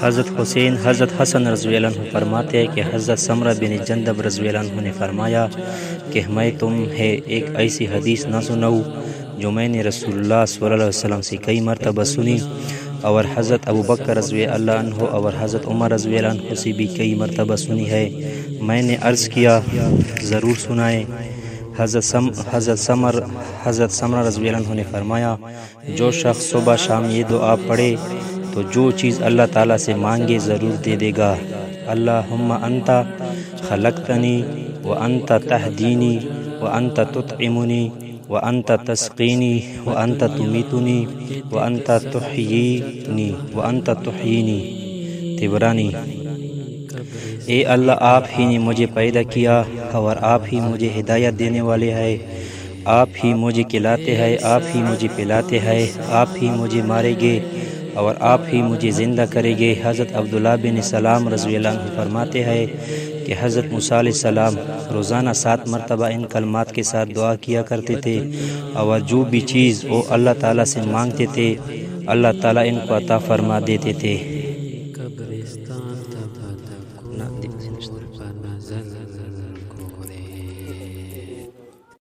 حضرت حسین حضرت حسن رضی اللہ عنہ فرماتے ہیں کہ حضرت سمرہ بن جندب رضی اللہ عنہ نے فرمایا کہ میں تمہیں ایک ایسی حدیث نہ سناؤں جو میں نے رسول اللہ صلی اللہ علیہ وسلم سے کئی مرتبہ سنی، اور حضرت ابو بکر رضی اللہ عنہ اور حضرت عمر رضی اللہ عنہ سے بھی کئی مرتبہ سنی ہے۔ میں نے عرض کیا ضرور سنائیں۔ حضرت سمرہ رضی اللہ عنہ نے فرمایا جو شخص صبح شام یہ دعا پڑھے تو جو چیز اللہ تعالیٰ سے مانگے ضرور دے دے گا۔ اللہم انت خلقتنی وانت تہدینی وانت تطعمنی وانت تسقینی وانت تمیتنی وانت تحیینی۔ تبرانی۔ اے اللہ، آپ ہی نے مجھے پیدا کیا اور آپ ہی مجھے ہدایت دینے والے ہیں، آپ ہی مجھے کھلاتے ہیں، آپ ہی مجھے پلاتے ہیں، آپ ہی مجھے مارے گے اور آپ ہی مجھے زندہ کرے گے۔ حضرت عبداللہ بن سلام رضی اللہ عنہ فرماتے ہیں کہ حضرت موسیٰ علیہ السلام روزانہ 7 مرتبہ ان کلمات کے ساتھ دعا کیا کرتے تھے، اور جو بھی چیز وہ اللہ تعالیٰ سے مانگتے تھے اللہ تعالیٰ ان کو عطا فرما دیتے تھے۔ قبرستان تا نزل کو